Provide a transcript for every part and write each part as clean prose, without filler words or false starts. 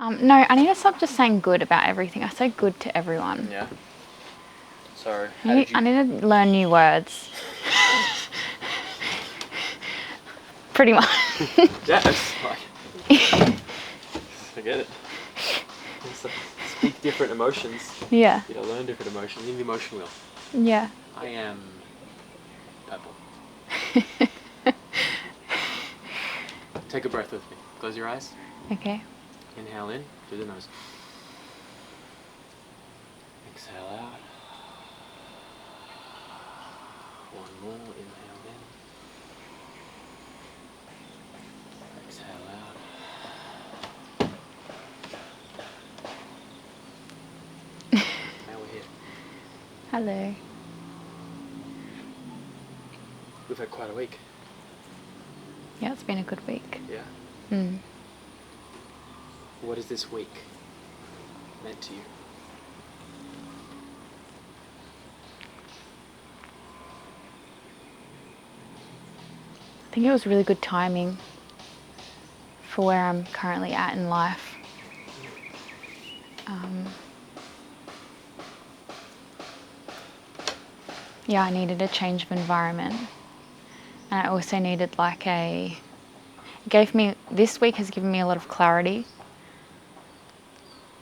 No, I need to stop just saying good about everything. I say good to everyone. Yeah. So, I need to learn new words. Pretty much. Yeah, it's like... I get it. It's like, speak different emotions. Yeah. You know, learn different emotions in the emotion wheel. Yeah. I am purple. Take a breath with me. Close your eyes. Okay. Inhale in through the nose. Exhale out. One more. Inhale in. Exhale out. Now we're here. Hello. We've had quite a week. Yeah, it's been a good week. Yeah. Mm. What is this week meant to you? I think it was really good timing for where I'm currently at in life. Yeah, I needed a change of environment. And I also needed this week has given me a lot of clarity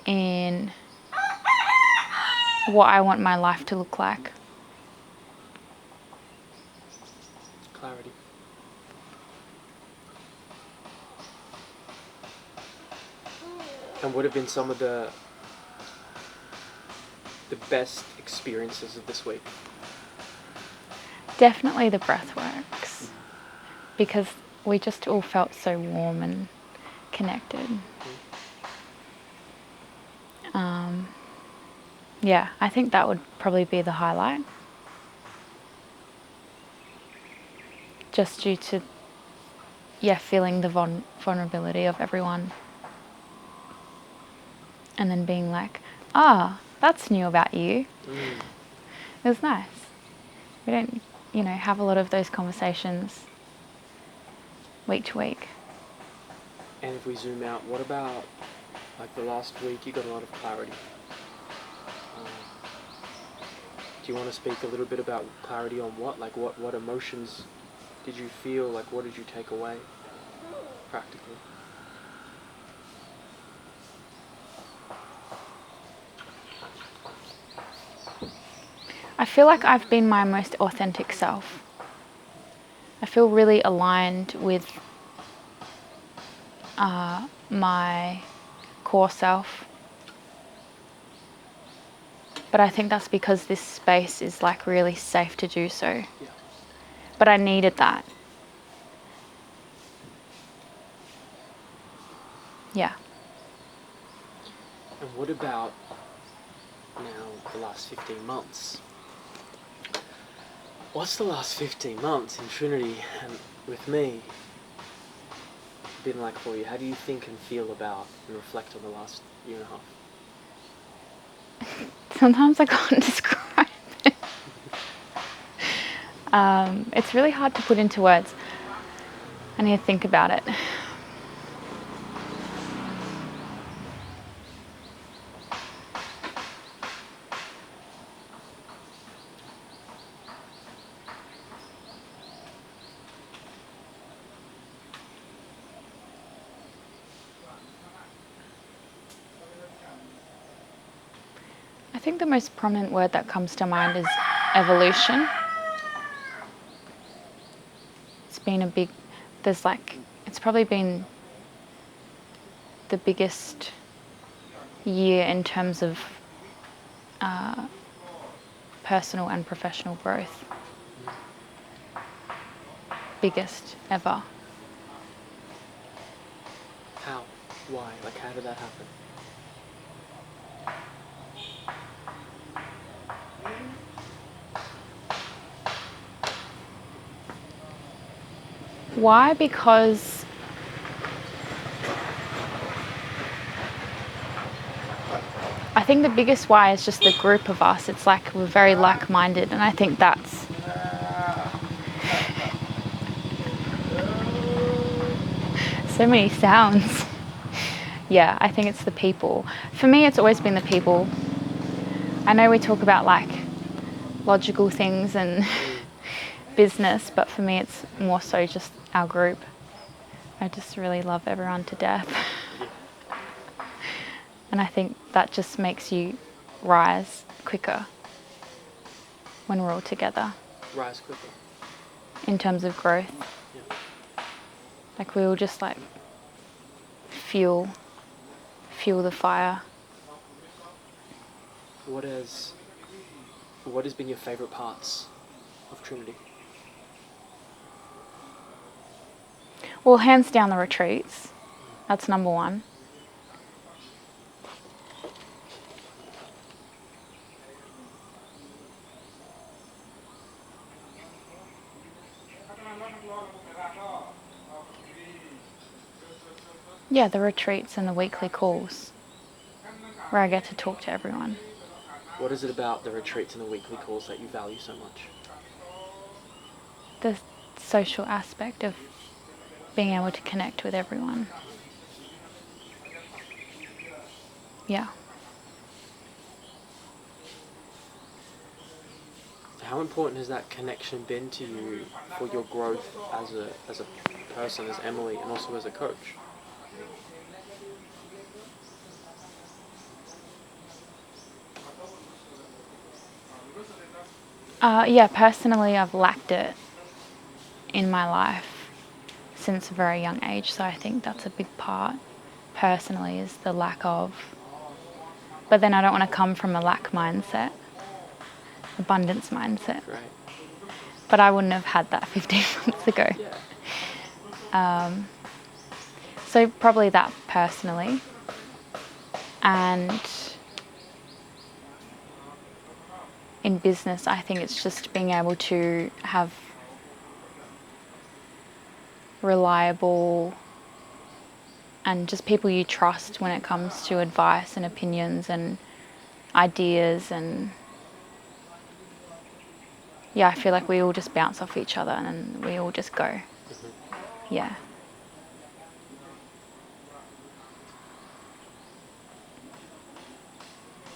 in what I want my life to look like. Clarity. And what have been some of the best experiences of this week? Definitely the breathworks, because we just all felt so warm and connected. Yeah, I think that would probably be the highlight. Just due to, feeling the vulnerability of everyone. And then being like, that's new about you. It was nice. We don't, have a lot of those conversations week to week. And if we zoom out, what about like the last week you got a lot of clarity? Do you want to speak a little bit about clarity on what? Like what emotions did you feel? Like what did you take away practically? I feel like I've been my most authentic self. I feel really aligned with my core self. But I think that's because this space is like really safe to do so. Yeah. But I needed that. Yeah. And what about now the last 15 months? What's the last 15 months in Trinity and with me been like for you? How do you think and feel about and reflect on the last year and a half? Sometimes I can't describe it. It's really hard to put into words. I need to think about it. I think the most prominent word that comes to mind is evolution. It's been it's probably been the biggest year in terms of personal and professional growth. Biggest ever. How? Why? Like how did that happen? Why? Because I think the biggest why is just the group of us. It's like we're very like-minded, and I think that's so many sounds. Yeah, I think it's the people. For me, it's always been the people. I know we talk about like logical things and business, but for me, it's more so just our group. I just really love everyone to death. Yeah. And I think that just makes you rise quicker when we're all together Rise quicker. in terms of growth. Yeah. Like we all just like fuel the fire. What has been your favourite parts of Trinity? Well, hands down the retreats. That's number one. Yeah, the retreats and the weekly calls where I get to talk to everyone. What is it about the retreats and the weekly calls that you value so much? The social aspect of being able to connect with everyone. Yeah. How important has that connection been to you for your growth as a person, as Emily, and also as a coach? Yeah, personally, I've lacked it in my life since a very young age, so I think that's a big part, personally, is the lack of. But then I don't want to come from a lack mindset, abundance mindset. Right. But I wouldn't have had that 15 months ago. Yeah. So probably that personally. And in business, I think it's just being able to have reliable and just people you trust when it comes to advice and opinions and ideas. And yeah, I feel like we all just bounce off each other and we all just go. Mm-hmm. Yeah.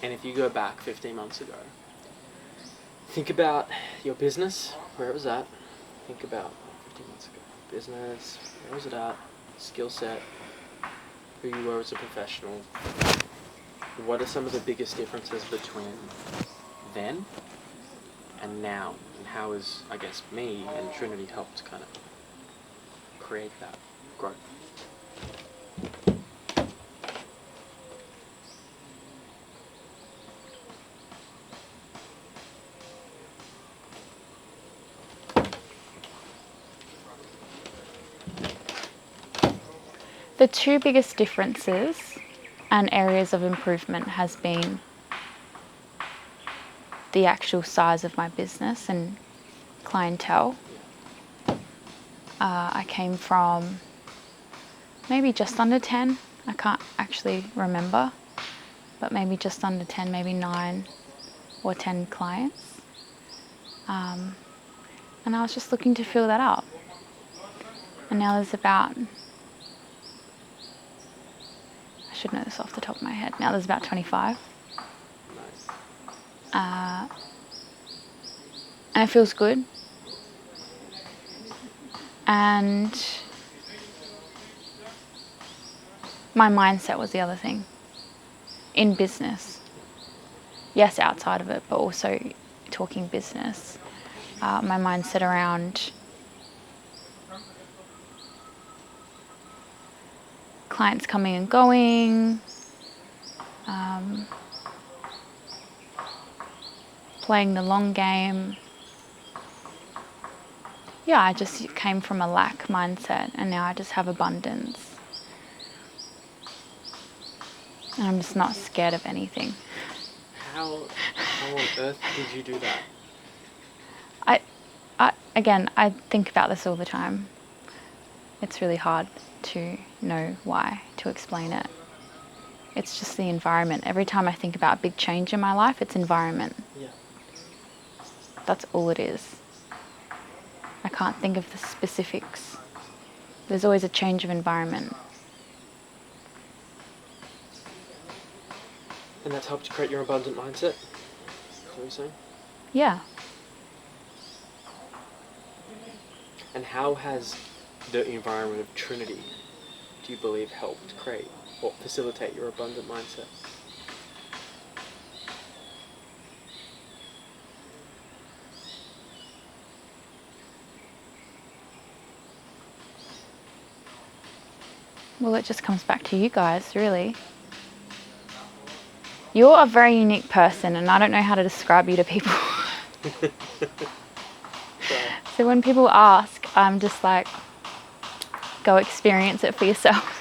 And if you go back 15 months ago, think about your business, where it was at. Think about 15 months ago. Business, where was it at? Skill set, who you were as a professional. What are some of the biggest differences between then and now? And how has, I guess, me and Trinity helped kind of create that growth? The two biggest differences and areas of improvement has been the actual size of my business and clientele. I came from maybe just under 10. I can't actually remember, but maybe just under 10, maybe 9 or 10 clients. And I was just looking to fill that up. And now there's about, I should know this off the top of my head, now there's about 25. Nice. And it feels good. And my mindset was the other thing in business. Yes, outside of it, but also talking business. My mindset around clients coming and going, playing the long game. Yeah, I just came from a lack mindset and now I just have abundance. And I'm just not scared of anything. How on earth did you do that? Again, I think about this all the time. It's really hard to know why, to explain it. It's just the environment. Every time I think about a big change in my life, it's environment. Yeah. That's all it is. I can't think of the specifics. There's always a change of environment. And that's helped create your abundant mindset? Is that what you're saying? Yeah. And how has the environment of Trinity, do you believe, helped create or facilitate your abundant mindset? Well, it just comes back to you guys, really. You're a very unique person, and I don't know how to describe you to people. So when people ask, I'm just like, go experience it for yourself.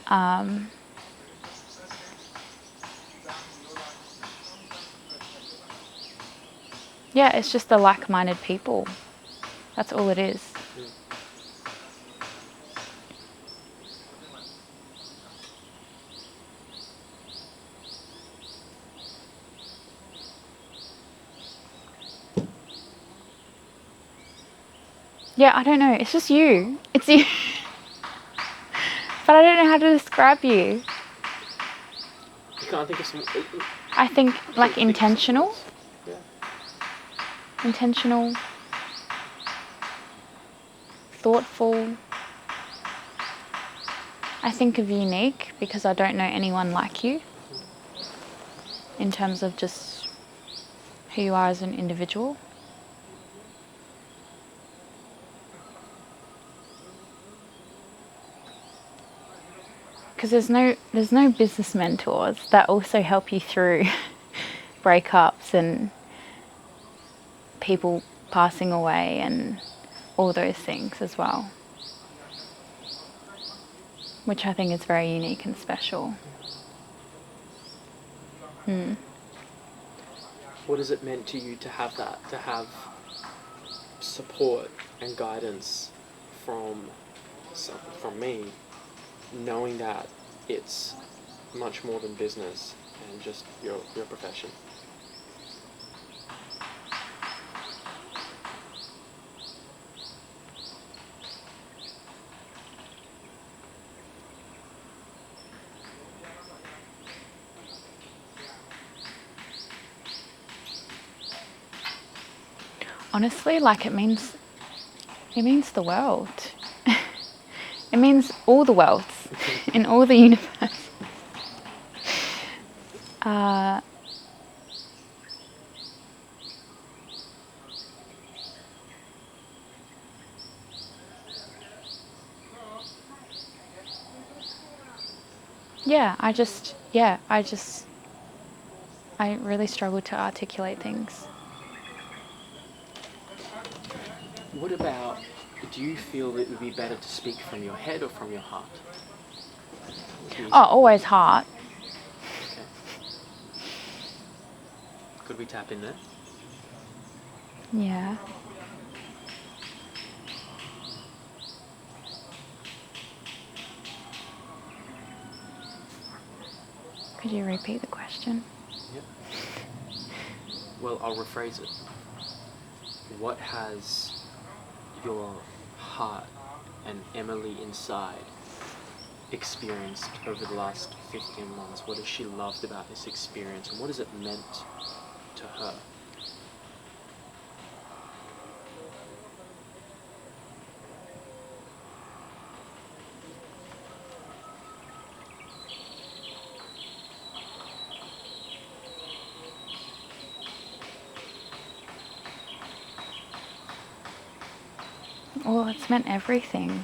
Yeah. Yeah, it's just the like-minded people. That's all it is. Yeah, I don't know. It's just you. It's you. But I don't know how to describe you. You can't think of some... I think like think of intentional. some words. Yeah. Intentional. Thoughtful. I think of unique because I don't know anyone like you. In terms of just who you are as an individual. Because there's no business mentors that also help you through breakups and people passing away and all those things as well, which I think is very unique and special. What has it meant to you to have that, to have support and guidance from me, knowing that it's much more than business and just your profession? Honestly, like it means the world. It means all the worlds in all the universe. I really struggle to articulate things. What about, do you feel it would be better to speak from your head or from your heart? Oh, always heart. Okay. Could we tap in there? Yeah. Could you repeat the question? Yep. Well, I'll rephrase it. What has your heart and Emily inside experienced over the last 15 months? What has she loved about this experience, and what has it meant to her? Well, it's meant everything.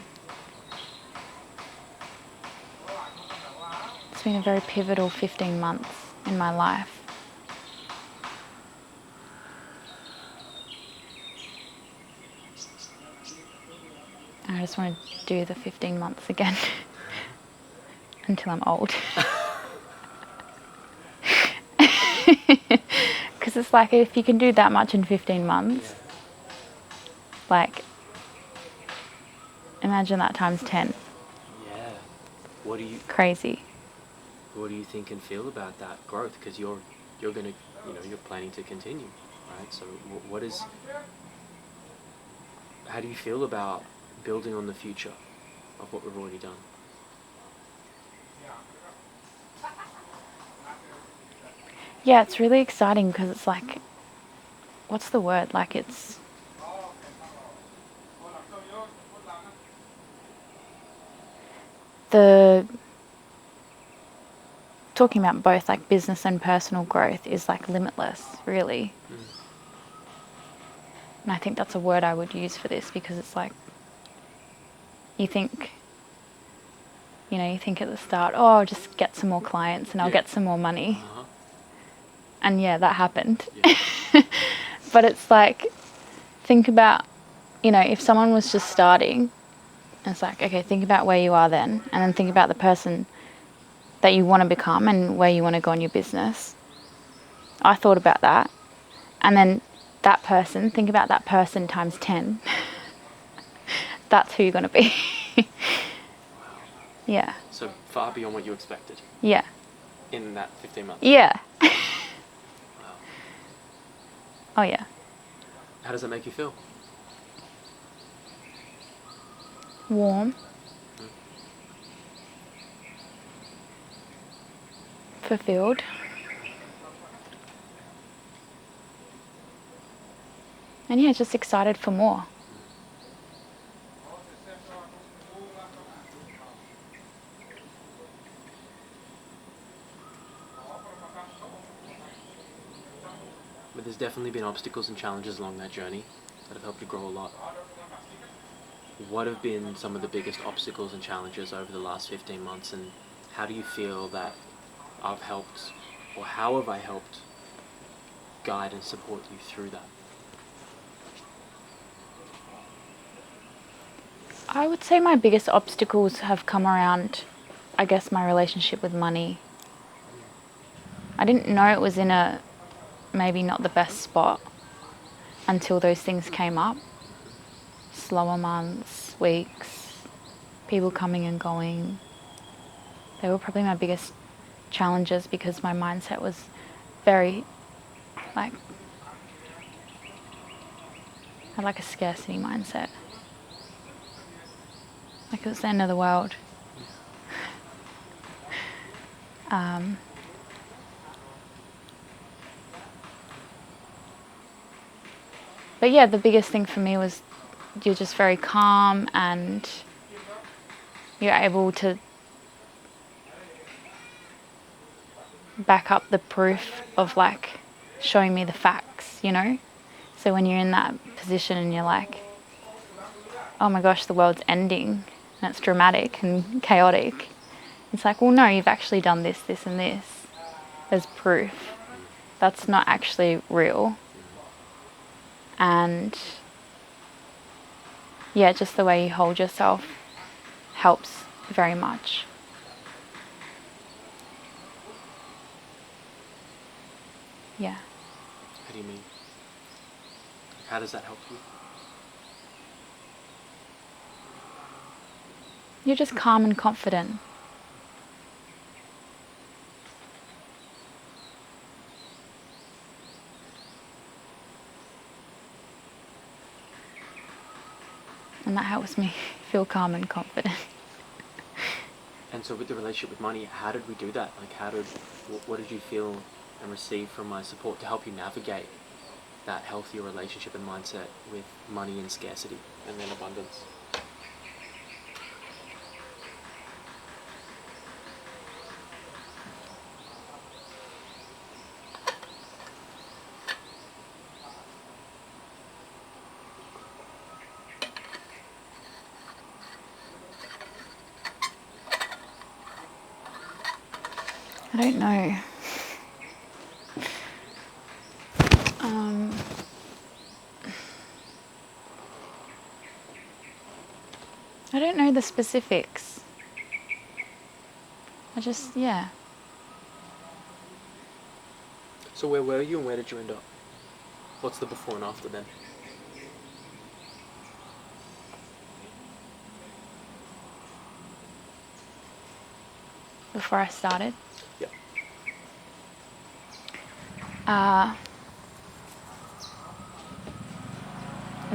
It's been a very pivotal 15 months in my life. I just want to do the 15 months again until I'm old. Because it's like, if you can do that much in 15 months, like, imagine that times 10. Yeah. What do you Crazy. What do you think and feel about that growth? Because you're gonna, you're planning to continue, right? So what is, how do you feel about building on the future of what we've already done? yeah, it's really exciting because it's like, what's the word? Like it's the talking about both like business and personal growth is like limitless, really. And I think that's a word I would use for this because it's like you think, you think at the start, oh, I'll just get some more clients and I'll get some more money. Uh-huh. And yeah, that happened. Yeah. But it's like, think about, if someone was just starting, it's like, okay, think about where you are then, and then think about the person that you want to become and where you want to go in your business. I thought about that. And then that person, think about that person times 10. That's who you're going to be. Yeah. So far beyond what you expected Yeah. in that 15 months. Yeah. Wow. Oh, yeah. How does that make you feel? Warm. Fulfilled. And yeah, just excited for more. But there's definitely been obstacles and challenges along that journey that have helped you grow a lot. What have been some of the biggest obstacles and challenges over the last 15 months, and how do you feel that I've helped, or how have I helped guide and support you through that? I would say my biggest obstacles have come around, I guess, my relationship with money. I didn't know it was in a maybe not the best spot until those things came up. Slower months, weeks, people coming and going. They were probably my biggest challenges because my mindset was very, I had like a scarcity mindset. Like it was the end of the world. But yeah, the biggest thing for me was you're just very calm and you're able to back up the proof of like showing me the facts, So when you're in that position and you're like, oh my gosh, the world's ending and it's dramatic and chaotic, it's like, well, no, you've actually done this, this and this. There's proof. That's not actually real. And yeah, just the way you hold yourself helps very much. Yeah. How do you mean? How does that help you? You're just calm and confident. And that helps me feel calm and confident. And so with the relationship with money, how did we do that? Like what did you feel and receive from my support to help you navigate that healthier relationship and mindset with money and scarcity and then abundance? I don't know. I don't know the specifics. Yeah. So where were you and where did you end up? What's the before and after then? Before I started. Yeah. I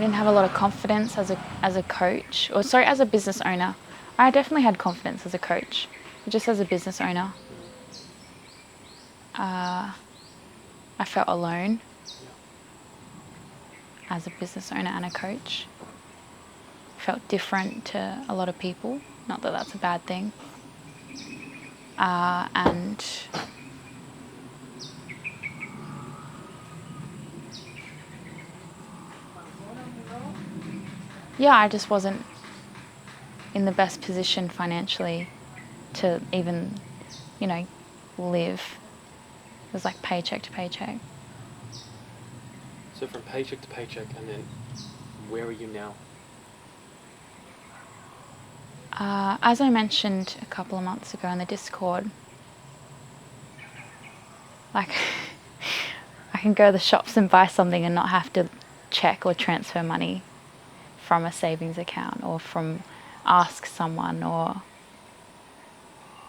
didn't have a lot of confidence as a coach, or sorry, as a business owner. I definitely had confidence as a coach, but just as a business owner. I felt alone Yeah. as a business owner and a coach. Felt different to a lot of people. Not that that's a bad thing. And yeah, I just wasn't in the best position financially to even, live. It was like paycheck to paycheck. So from paycheck to paycheck, and then where are you now? As I mentioned a couple of months ago in the Discord, like I can go to the shops and buy something and not have to check or transfer money from a savings account or from ask someone, or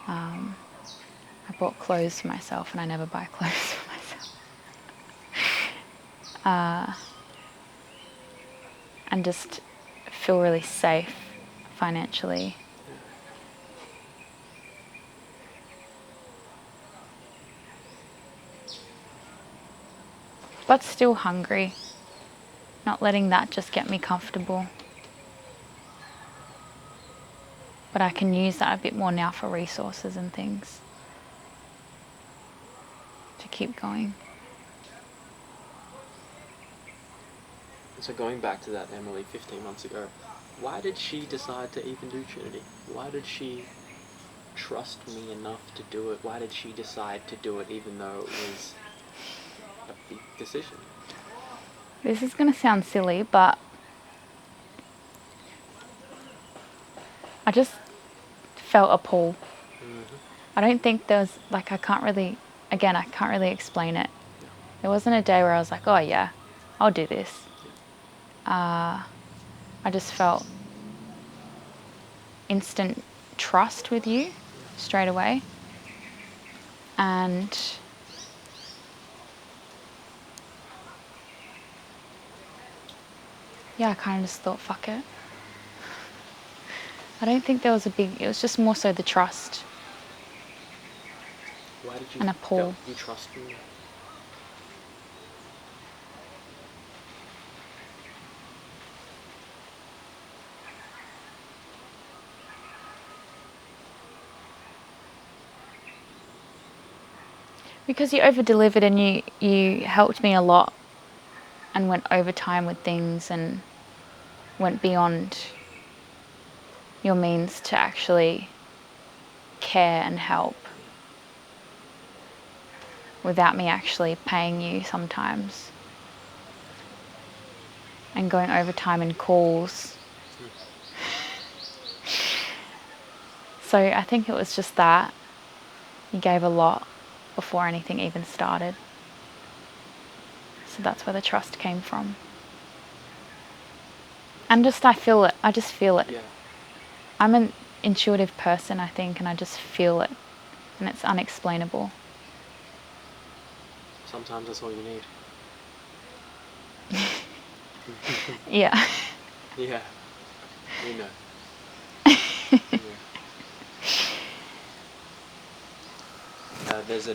I bought clothes for myself and I never buy clothes for myself. And just feel really safe financially. But still hungry. Not letting that just get me comfortable. But I can use that a bit more now for resources and things to keep going. So going back to that Emily 15 months ago, why did she decide to even do Trinity? Why did she trust me enough to do it? Why did she decide to do it even though it was a big decision? This is going to sound silly, but I just felt a pull. Mm-hmm. I don't think there was, I can't really explain it. There wasn't a day where I was like, oh yeah, I'll do this. I just felt instant trust with you straight away. And yeah, I kind of just thought, fuck it. I don't think there was it was just more so the trust. Why did you and a pull. felt you trust me? Because you over-delivered and you helped me a lot and went overtime with things and went beyond your means to actually care and help without me actually paying you sometimes. And going overtime in calls. So I think it was just that. You gave a lot before anything even started. So that's where the trust came from. And I just feel it. Yeah. I'm an intuitive person, I think, and I just feel it. And it's unexplainable. Sometimes that's all you need. Yeah. Yeah. You know. There's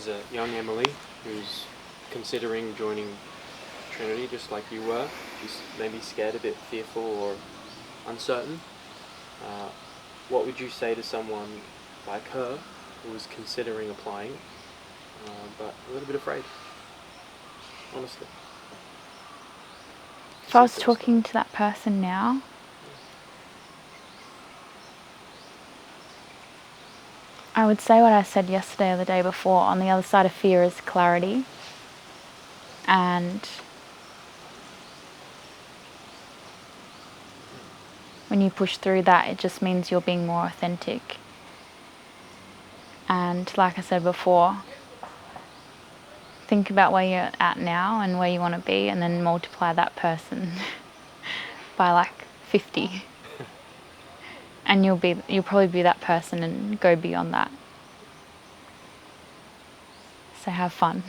a young Emily who's considering joining Trinity just like you were. She's maybe scared, a bit fearful or uncertain. What would you say to someone like her who was considering applying, but a little bit afraid? Honestly. If I was talking to that person now, I would say what I said yesterday or the day before. On the other side of fear is clarity. And when you push through that, it just means you're being more authentic. And like I said before, think about where you're at now and where you want to be, and then multiply that person by 50. And you'll probably be that person and go beyond that. So have fun.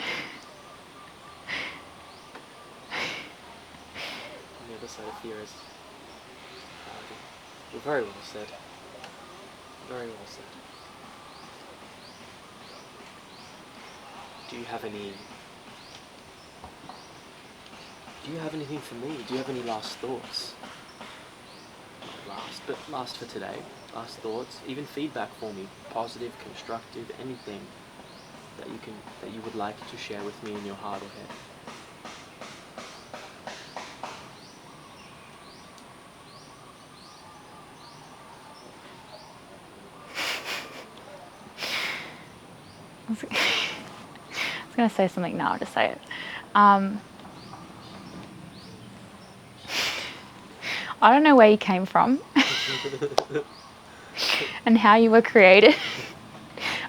On the other side of fear is clarity. Well, very well said. Very well said. Do you have any? Do you have anything for me? Do you have any last thoughts? Last for today. Last thoughts. Even feedback for me. Positive, constructive, anything that you would like to share with me in your heart or head. I was going to say something now, I'll just say it. I don't know where you came from and how you were created,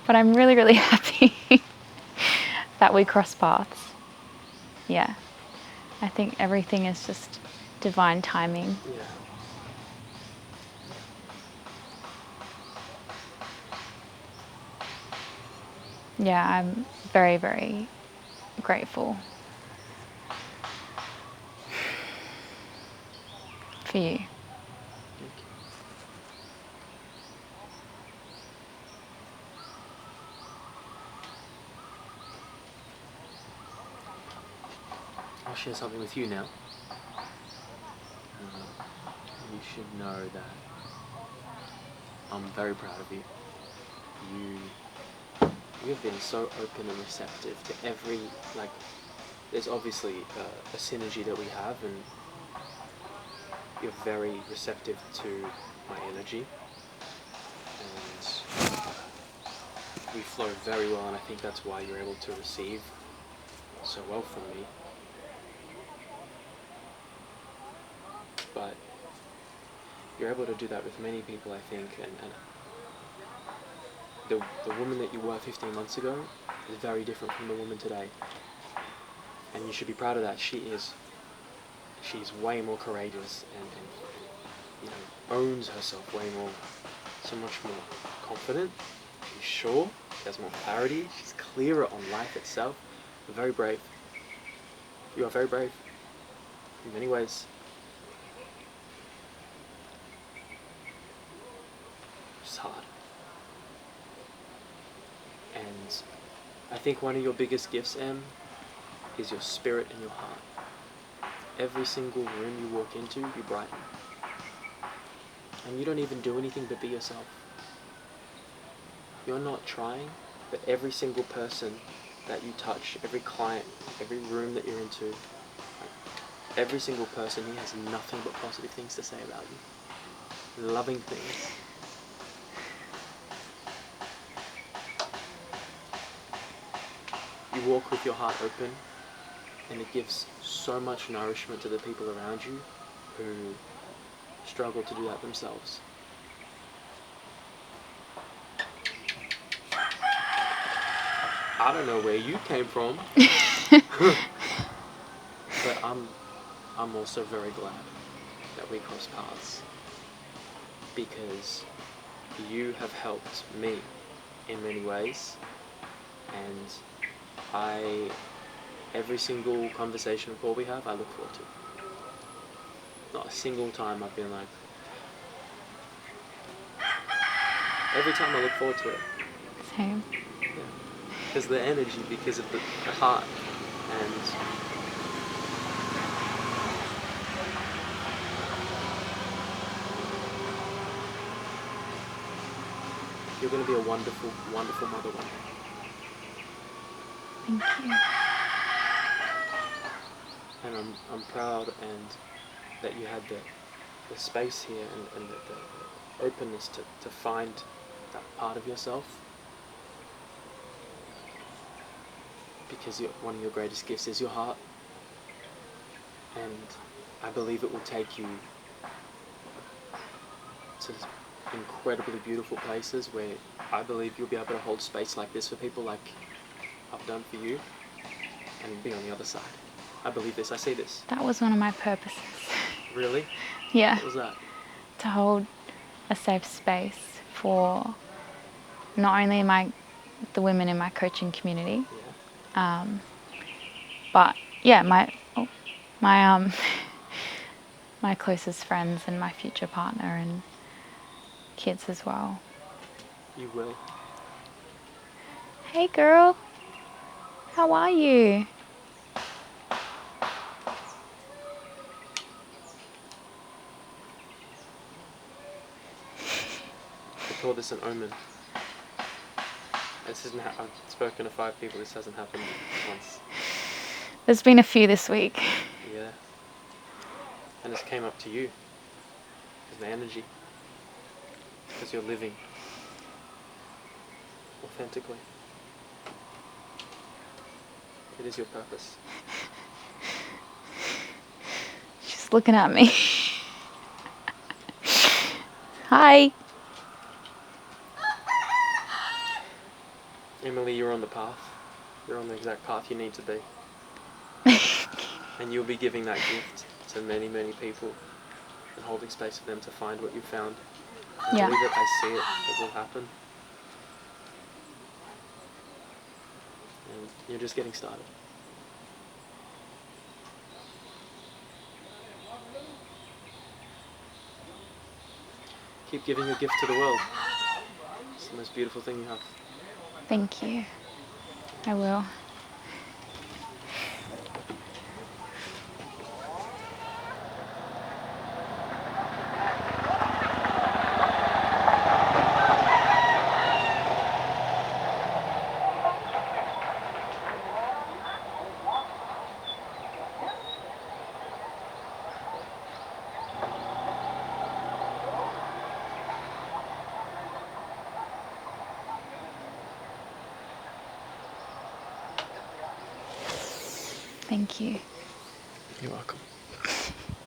but I'm really, really happy that we cross paths. Yeah. I think everything is just divine timing. Yeah. Yeah, I'm very, very grateful for you. Thank you. I'll share something with you now. You should know that I'm very proud of you. You have been so open and receptive to every, like, there's obviously a synergy that we have, and you're very receptive to my energy, and we flow very well, and I think that's why you're able to receive so well from me. But you're able to do that with many people, I think, and the woman that you were 15 months ago is very different from the woman today. And you should be proud of that. She's way more courageous and owns herself way more, so much more confident. She's sure, she has more clarity, she's clearer on life itself. Very brave. You are very brave in many ways. Saad. And I think one of your biggest gifts, Em, is your spirit and your heart. Every single room you walk into, you brighten. And you don't even do anything but be yourself. You're not trying, but every single person that you touch, every client, every room that you're into, every single person, he has nothing but positive things to say about you. Loving things. You walk with your heart open, and it gives so much nourishment to the people around you who struggle to do that themselves. I don't know where you came from, but I'm also very glad that we cross paths, because you have helped me in many ways, and every single conversation call we have, I look forward to. Not a single time I've been like, every time I look forward to it. Same. Yeah. Because the energy, because of the heart, and you're going to be a wonderful, wonderful mother one day. Thank you. And I'm proud and that you had the space here and the openness to find that part of yourself, because one of your greatest gifts is your heart, and I believe it will take you to incredibly beautiful places where I believe you'll be able to hold space like this for people, like I've done for you, and be on the other side. I believe this. I see this. That was one of my purposes. Really? Yeah. What was that? To hold a safe space for not only the women in my coaching community, Yeah. but yeah, my my closest friends and my future partner and kids as well. You will. Hey girl. How are you? I call this an omen. This isn't. I've spoken to 5 people. This hasn't happened once. There's been a few this week. Yeah. And this came up to you. Because the energy. Because you're living authentically. It is your purpose. She's looking at me. Hi. Emily, you're on the path. You're on the exact path you need to be. And you'll be giving that gift to many, many people and holding space for them to find what you found. I Yeah. believe it, I see it, it will happen. And you're just getting started. Keep giving your gift to the world. It's the most beautiful thing you have. Thank you. I will. Thank you. You're welcome.